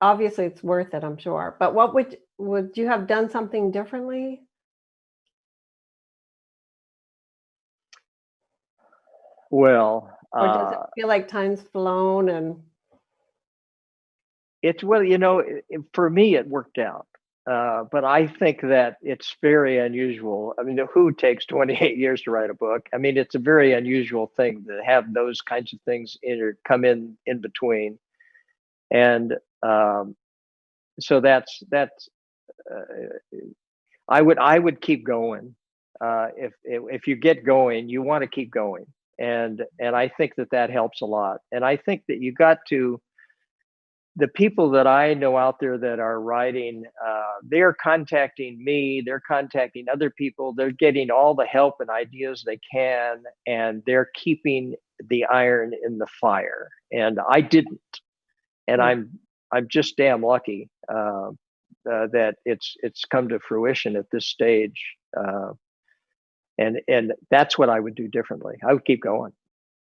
Obviously, it's worth it, I'm sure. But what would you have done something differently? Well, or does it feel like time's flown and it's well, for me, it worked out. But I think that it's very unusual. I mean, Who takes 28 years to write a book? I mean, it's a very unusual thing to have those kinds of things come in between. And so that's I would keep going. If you get going, you want to keep going, and I think that helps a lot. And I think that you got to the people that I know out there that are writing, they're contacting me, they're contacting other people, they're getting all the help and ideas they can, and they're keeping the iron in the fire. And I didn't, and I'm just damn lucky that it's come to fruition at this stage. And that's what I would do differently. I would keep going.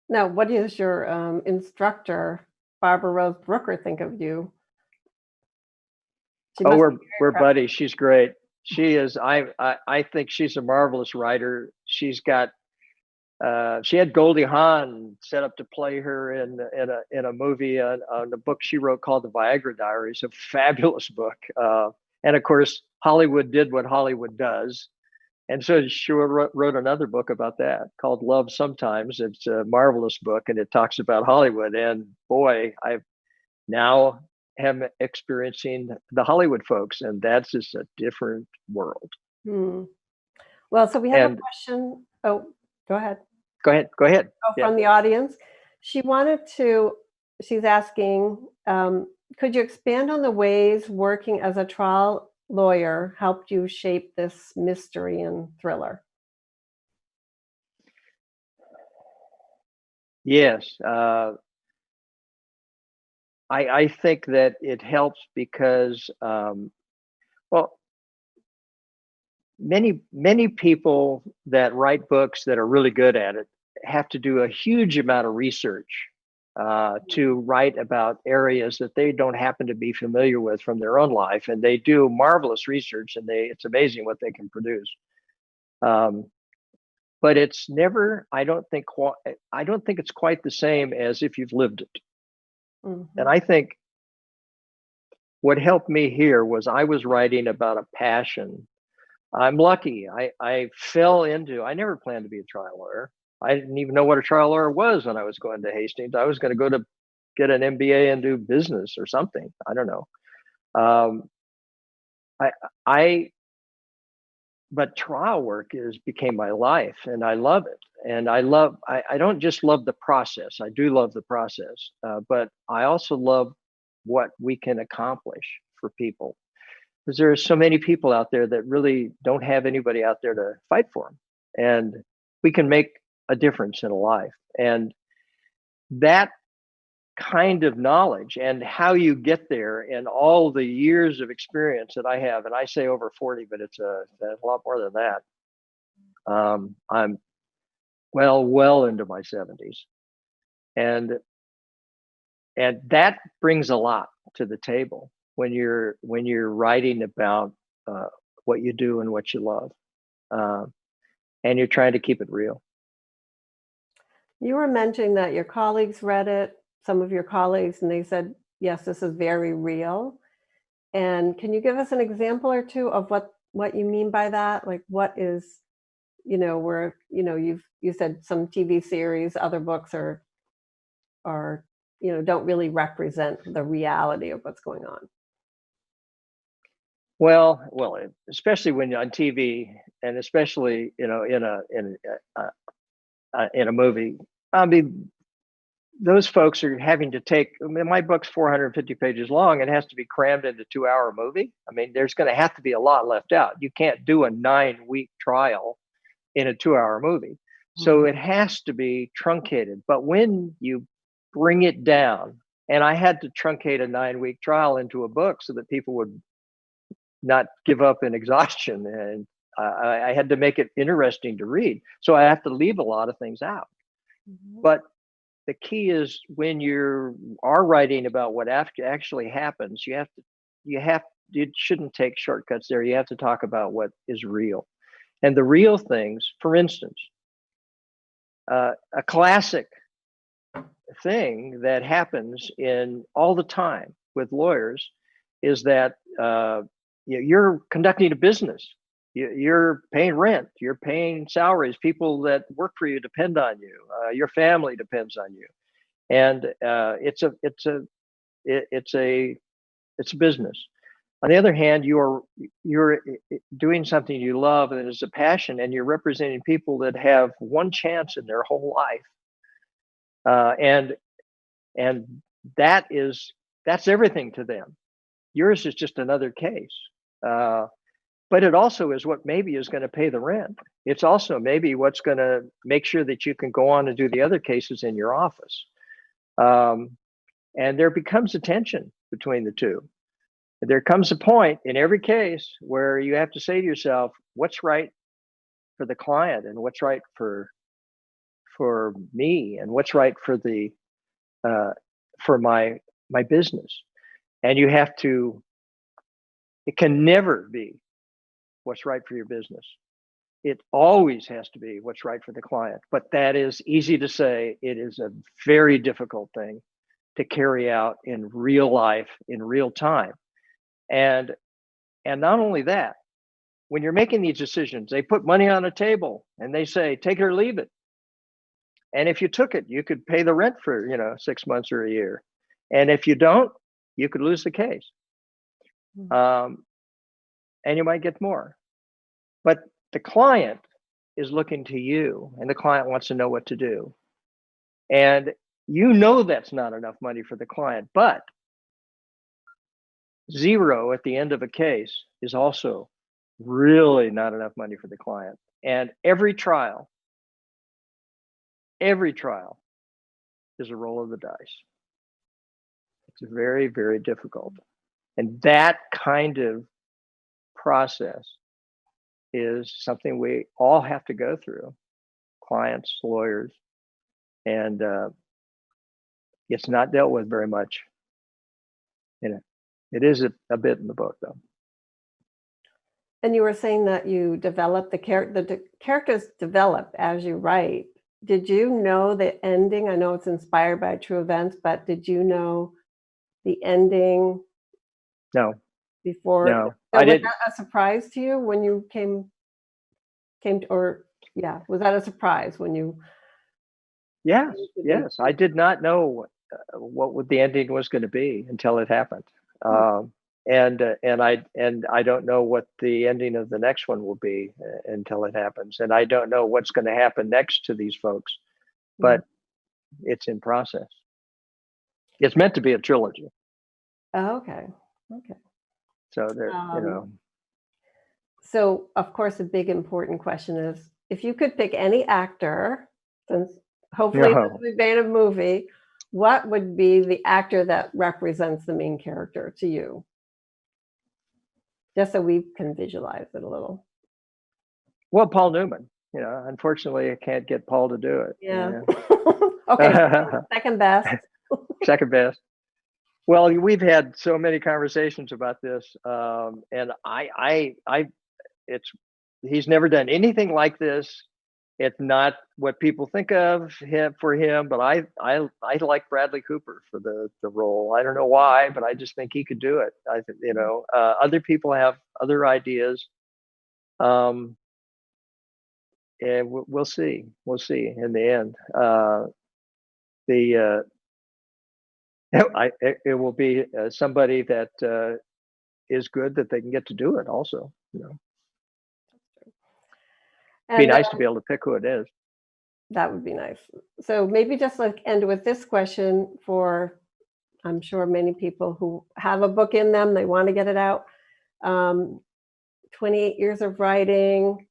Now, what does your instructor, Barbara Rose Brooker, think of you? Oh, we're buddies. She's great. She is. I think she's a marvelous writer. She's got. She had Goldie Hawn set up to play her in a movie on a book she wrote called The Viagra Diaries, a fabulous book. And of course, Hollywood did what Hollywood does. And so she wrote another book about that called Love Sometimes. It's a marvelous book, and it talks about Hollywood. And boy, I now am experiencing the Hollywood folks, and that's just a different world. Well, so we have a question. Oh, go ahead. Go ahead. From the audience. She's asking, could you expand on the ways working as a trial lawyer helped you shape this mystery and thriller? Yes. I think that it helps because, well, many people that write books that are really good at it have to do a huge amount of research to write about areas that they don't happen to be familiar with from their own life, and they do marvelous research, and it's amazing what they can produce. But it's never. I don't think it's quite the same as if you've lived it. Mm-hmm. And I think what helped me here was I was writing about a passion. I'm lucky. I fell into. I never planned to be a trial lawyer. I didn't even know what a trial lawyer was when I was going to Hastings. I was going to go to get an MBA and do business or something. I don't know. But trial work became my life, and I love it. And I don't just love the process. I do love the process, but I also love what we can accomplish for people. Because there are so many people out there that really don't have anybody out there to fight for them. And we can make a difference in a life. And that kind of knowledge and how you get there and all the years of experience that I have, and I say over 40, but it's a lot more than that. I'm well into my 70s. And that brings a lot to the table when you're writing about what you do and what you love, and you're trying to keep it real. You were mentioning that your colleagues read it, some of your colleagues, and they said, yes, this is very real. And can you give us an example or two of what you mean by that? Like, what is, where, you said some TV series, other books are don't really represent the reality of what's going on. Well, especially when you're on TV, and especially in a movie. I mean, those folks are having to take. I mean, my book's 450 pages long. It has to be crammed into a 2-hour movie. I mean, there's going to have to be a lot left out. You can't do a 9-week trial in a 2-hour movie. Mm-hmm. So it has to be truncated. But when you bring it down, and I had to truncate a 9-week trial into a book so that people would not give up in exhaustion, and I had to make it interesting to read. So I have to leave a lot of things out. Mm-hmm. But the key is when you are writing about what actually happens, you shouldn't take shortcuts there. You have to talk about what is real. And the real things, for instance, a classic thing that happens in all the time with lawyers is that you're conducting a business. You're paying rent. You're paying salaries. People that work for you depend on you. Your family depends on you, and it's a business. On the other hand, you're doing something you love and is a passion, and you're representing people that have one chance in their whole life, and that's everything to them. Yours is just another case, but it also is what maybe is going to pay the rent. It's also maybe what's going to make sure that you can go on and do the other cases in your office, and there becomes a tension between the two. There comes a point in every case where you have to say to yourself, what's right for the client and what's right for me and what's right for the for my business. And you have to, it can never be what's right for your business. It always has to be what's right for the client. But that is easy to say. It is a very difficult thing to carry out in real life, in real time. And not only that, when you're making these decisions, they put money on a table and they say, take it or leave it. And if you took it, you could pay the rent for 6 months or a year. And if you don't, you could lose the case. And you might get more. But the client is looking to you, and the client wants to know what to do. And that's not enough money for the client, but zero at the end of a case is also really not enough money for the client. And every trial is a roll of the dice. It's very, very difficult. And that kind of process is something we all have to go through, clients, lawyers, and it's not dealt with very much. It is a bit in the book, though. And you were saying that you develop the characters develop as you write. Did you know the ending? I know it's inspired by true events, but did you know the ending? No. Before? No, So I was didn't. that a surprise to you when you came to, or yeah, was that a surprise when you? Yes, I did not know what the ending was going to be until it happened. And I don't know what the ending of the next one will be until it happens. And I don't know what's going to happen next to these folks, but it's in process. It's meant to be a trilogy. Oh, okay. So there, So of course, a big important question is, if you could pick any actor, since hopefully this is made a movie, what would be the actor that represents the main character to you? Just so we can visualize it a little. Well, Paul Newman. Unfortunately, I can't get Paul to do it. Yeah. Okay. Second best. Second best. Well, we've had so many conversations about this, and he's never done anything like this. It's not what people think of for him, but I like Bradley Cooper for the role. I don't know why, but I just think he could do it. I think other people have other ideas, and we'll see. We'll see in the end. It will be somebody that is good that they can get to do it also. It'd be nice to be able to pick who it is. That would be nice. So maybe just end with this question for, I'm sure many people who have a book in them, they want to get it out. 28 years of writing,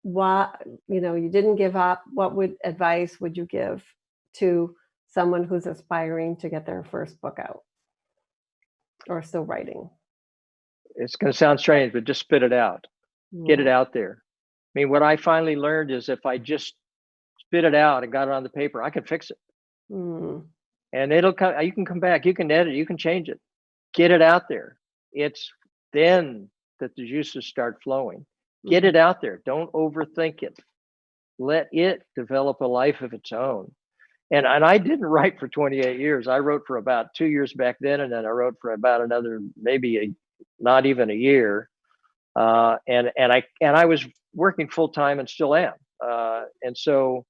you didn't give up. What advice would you give to someone who's aspiring to get their first book out or still writing? It's going to sound strange, but just spit it out. Get it out there. I mean, what I finally learned is if I just spit it out and got it on the paper, I can fix it. And it'll come. You can come back. You can edit. You can change it. Get it out there. It's then that the juices start flowing. Get it out there. Don't overthink it. Let it develop a life of its own. And I didn't write for 28 years. I wrote for about 2 years back then, and then I wrote for about another not even a year. And I was working full time and still am. And so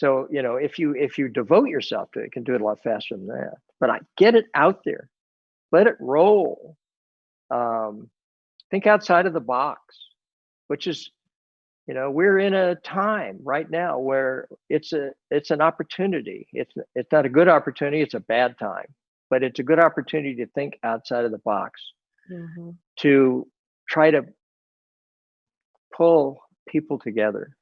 if you devote yourself to it, you can do it a lot faster than that. But I get it out there, let it roll. Think outside of the box, which is, we're in a time right now where it's an opportunity. It's not a good opportunity. It's a bad time, but it's a good opportunity to think outside of the box, to try to pull people together.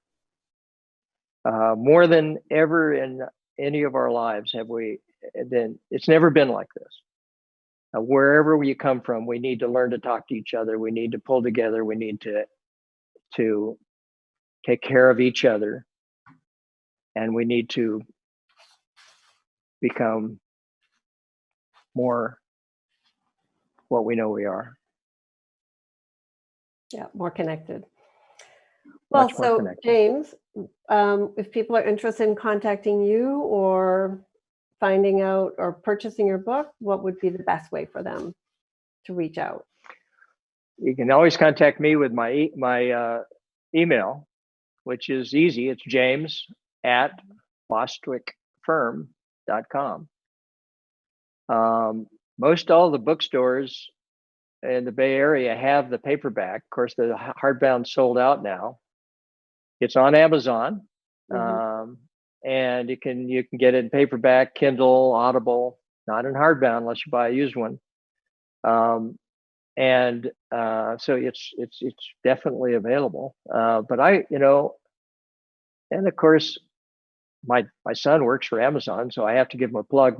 More than ever in any of our lives it's never been like this. Wherever you come from, we need to learn to talk to each other. We need to pull together. We need to take care of each other, and we need to become more what we know we are. Yeah, more connected. Well, Much more so connected. James, if people are interested in contacting you or finding out or purchasing your book, what would be the best way for them to reach out? You can always contact me with my email, which is easy. It's james@bostwickfirm.com. Most all the bookstores in the Bay Area have the paperback. Of course, the hardbound sold out now. It's on Amazon, and you can get it in paperback, Kindle, Audible, not in hardbound unless you buy a used one. So it's definitely available. But and of course, my son works for Amazon, so I have to give him a plug.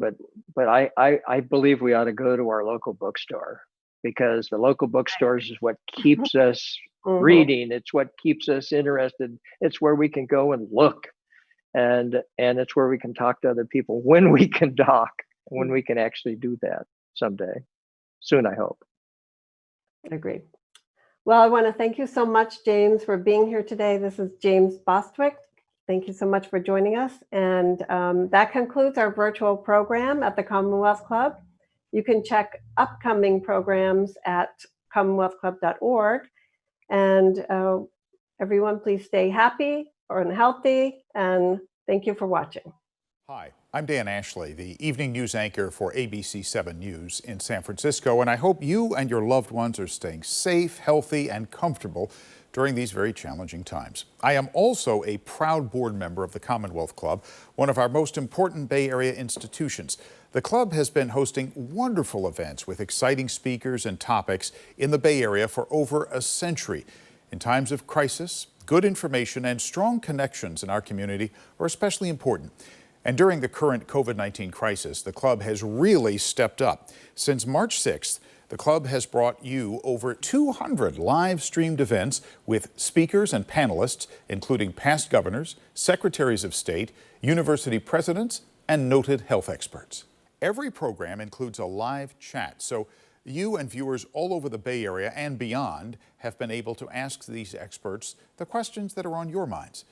But I believe we ought to go to our local bookstore, because the local bookstores is what keeps us reading. It's what keeps us interested. It's where we can go and look, and it's where we can talk to other people when we can talk, when we can actually do that someday, soon, I hope. Agreed. Well, I want to thank you so much, James, for being here today. This is James Bostwick. Thank you so much for joining us. And that concludes our virtual program at the Commonwealth Club. You can check upcoming programs at commonwealthclub.org. And everyone, please stay happy and healthy. And thank you for watching. Hi, I'm Dan Ashley, the evening news anchor for ABC 7 News in San Francisco, and I hope you and your loved ones are staying safe, healthy, and comfortable during these very challenging times. I am also a proud board member of the Commonwealth Club, one of our most important Bay Area institutions. The club has been hosting wonderful events with exciting speakers and topics in the Bay Area for over a century. In times of crisis, good information and strong connections in our community are especially important. And during the current COVID-19 crisis, the club has really stepped up. Since March 6th, the club has brought you over 200 live-streamed events with speakers and panelists, including past governors, secretaries of state, university presidents, and noted health experts. Every program includes a live chat, so you and viewers all over the Bay Area and beyond have been able to ask these experts the questions that are on your minds.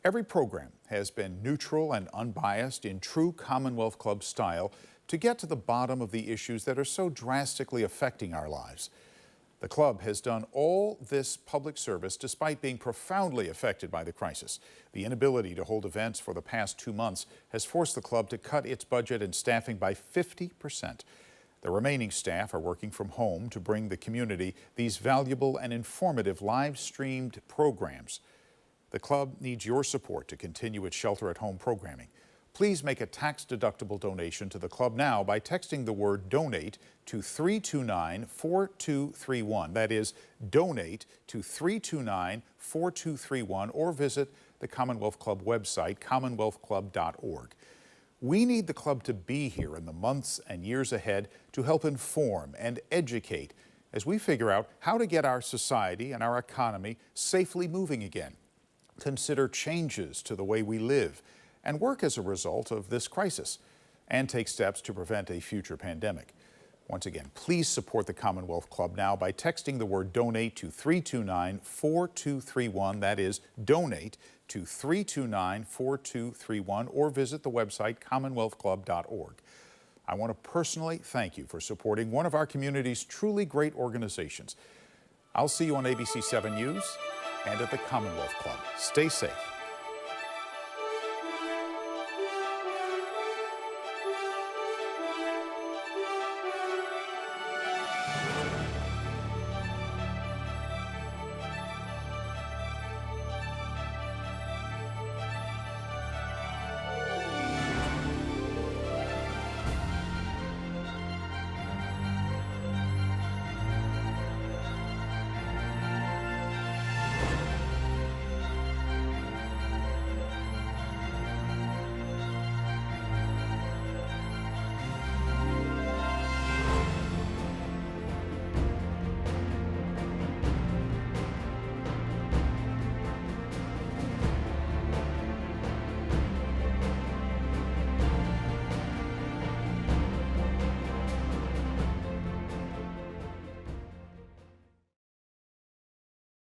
Every program has been neutral and unbiased in true Commonwealth Club style to get to the bottom of the issues that are so drastically affecting our lives. The club has done all this public service despite being profoundly affected by the crisis. The inability to hold events for the past 2 months has forced the club to cut its budget and staffing by 50%. The remaining staff are working from home to bring the community these valuable and informative live-streamed programs. The club needs your support to continue its shelter-at-home programming. Please make a tax-deductible donation to the club now by texting the word DONATE to 329-4231. That is, donate to 329-4231, or visit the Commonwealth Club website, commonwealthclub.org. We need the club to be here in the months and years ahead to help inform and educate as we figure out how to get our society and our economy safely moving again, consider changes to the way we live, and work as a result of this crisis, and take steps to prevent a future pandemic. Once again, please support the Commonwealth Club now by texting the word donate to 329-4231. That is donate to 329-4231, or visit the website commonwealthclub.org. I want to personally thank you for supporting one of our community's truly great organizations. I'll see you on ABC 7 News and at the Commonwealth Club. Stay safe.